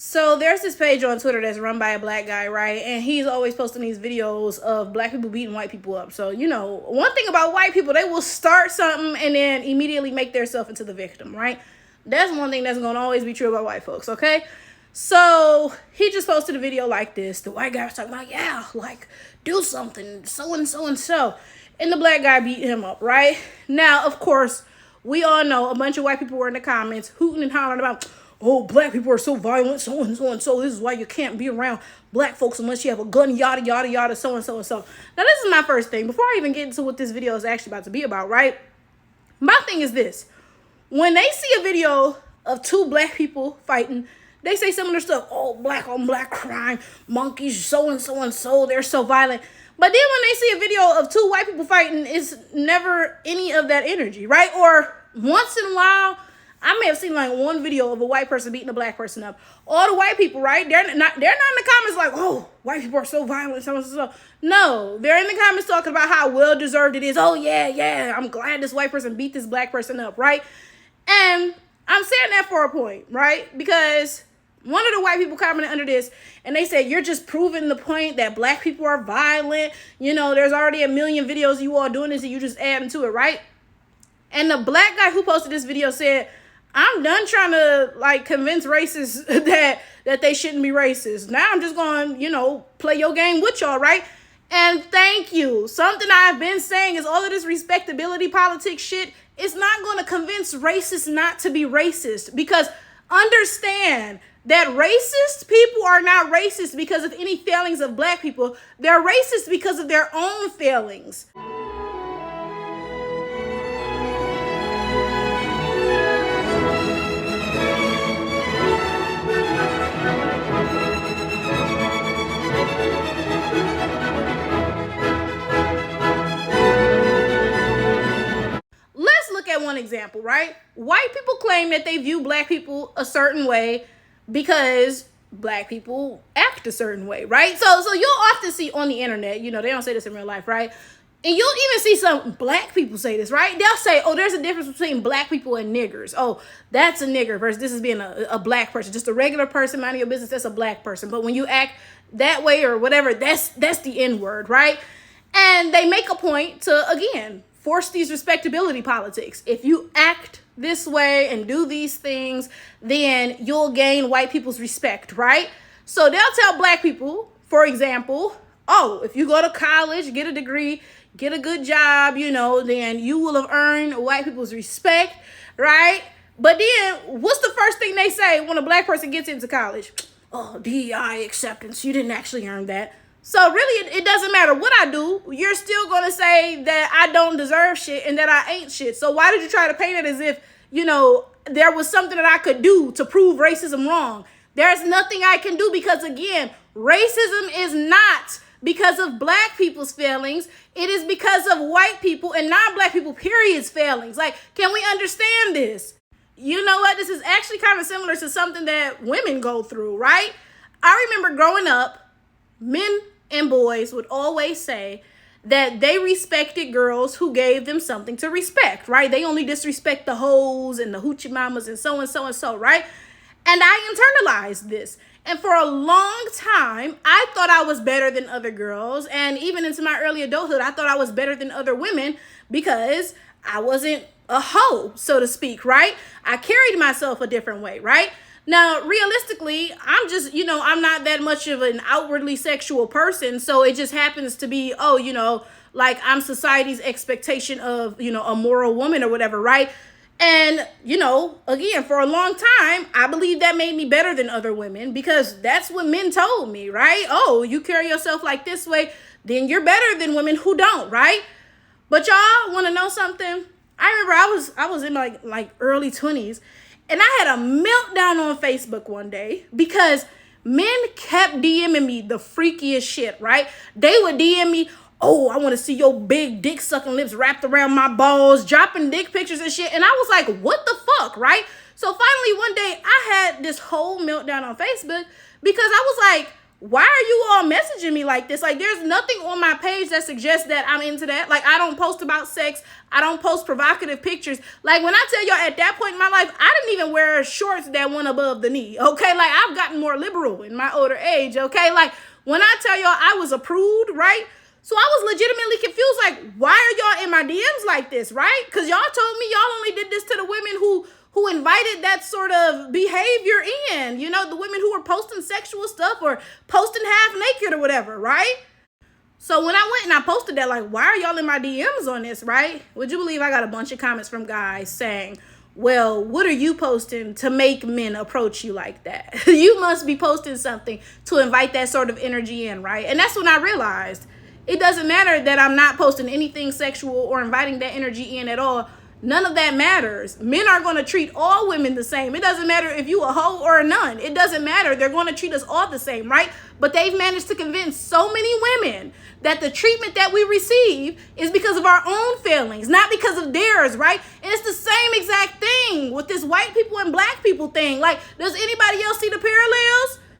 So there's this page on Twitter that's run by a black guy, right? And he's always posting these videos of black people beating white people up. So, one thing about white people, they will start something and then immediately make themselves into the victim, right? That's one thing that's going to always be true about white folks, okay? So he just posted a video like this. The white guy was talking about, yeah, like, do something, so and so and so. And the black guy beat him up, right? Now, of course, we all know a bunch of white people were in the comments hooting and hollering about, oh, black people are so violent, so and so and so. This is why you can't be around black folks unless you have a gun, yada, yada, yada, so and so and so. Now, this is my first thing. Before I even get into what this video is actually about to be about, right? My thing is this. When they see a video of two black people fighting, they say some of their stuff, oh, black on black crime, monkeys, so and so and so, they're so violent. But then when they see a video of two white people fighting, it's never any of that energy, right? Or once in a while, I may have seen like one video of a white person beating a black person up. All the white people, right? They're not in the comments like, oh, white people are so violent, so and so. No, they're in the comments talking about how well deserved it is. Oh yeah, I'm glad this white person beat this black person up, right? And I'm saying that for a point, right? Because one of the white people commented under this, and they said, you're just proving the point that black people are violent. There's already a million videos of you all doing this, and you just adding to it, right? And the black guy who posted this video said, I'm done trying to convince racists that they shouldn't be racist. Now I'm just going, play your game with y'all, right? And thank you. Something I've been saying is all of this respectability politics shit, it's not going to convince racists not to be racist, because understand that racist people are not racist because of any failings of black people. They're racist because of their own failings. One example, right? White people claim that they view black people a certain way because black people act a certain way, right? So you'll often see on the internet, they don't say this in real life, right? And you'll even see some black people say this, right? They'll say, oh, there's a difference between black people and niggers. Oh, that's a nigger versus this is being a black person. Just a regular person minding your business, that's a black person. But when you act that way or whatever, that's the N-word, right? And they make a point to, again, force these respectability politics. If you act this way and do these things, then you'll gain white people's respect, right? So they'll tell black people, for example, oh, if you go to college, get a degree, get a good job, then you will have earned white people's respect, right? But then what's the first thing they say when a black person gets into college? Oh, DEI acceptance. You didn't actually earn that. So really, it doesn't matter what I do. You're still going to say that I don't deserve shit and that I ain't shit. So why did you try to paint it as if, there was something that I could do to prove racism wrong? There's nothing I can do because, again, racism is not because of black people's failings. It is because of white people and non-black people, period's failings. Can we understand this? You know what? This is actually kind of similar to something that women go through, right? I remember growing up, men and boys would always say that they respected girls who gave them something to respect, right? They only disrespect the hoes and the hoochie mamas and so and so and so, right? And I internalized this. And for a long time, I thought I was better than other girls. And even into my early adulthood, I thought I was better than other women because I wasn't a hoe, so to speak, right? I carried myself a different way, right? Now, realistically, I'm just, I'm not that much of an outwardly sexual person. So it just happens to be, I'm society's expectation of, a moral woman or whatever, right? And, again, for a long time, I believe that made me better than other women because that's what men told me, right? Oh, you carry yourself like this way, then you're better than women who don't, right? But y'all want to know something? I remember I was in like early 20s. And I had a meltdown on Facebook one day because men kept DMing me the freakiest shit, right? They would DM me, oh, I want to see your big dick sucking lips wrapped around my balls, dropping dick pictures and shit. And I was like, what the fuck, right? So finally one day I had this whole meltdown on Facebook because I was like, why are you all messaging me like this? Like, there's nothing on my page that suggests that I'm into that. Like, I don't post about sex. I don't post provocative pictures. Like, when I tell y'all at that point in my life, I didn't even wear shorts that went above the knee, okay? Like, I've gotten more liberal in my older age, okay? Like, when I tell y'all I was a prude, right? So I was legitimately confused, like, why are y'all in my DMs like this, right? Because y'all told me y'all only did this to the women who invited that sort of behavior in, you know, the women who were posting sexual stuff or posting half naked or whatever, right? So when I went and I posted that, like, why are y'all in my DMs on this, right? Would you believe I got a bunch of comments from guys saying, well, what are you posting to make men approach you like that? You must be posting something to invite that sort of energy in, right? And that's when I realized it doesn't matter that I'm not posting anything sexual or inviting that energy in at all. None of that matters. Men are going to treat all women the same. It doesn't matter if you a hoe or a nun. It doesn't matter. They're going to treat us all the same, right? But they've managed to convince so many women that the treatment that we receive is because of our own failings, not because of theirs, right? And it's the same exact thing with this white people and black people thing. Like, does anybody else see the parallel?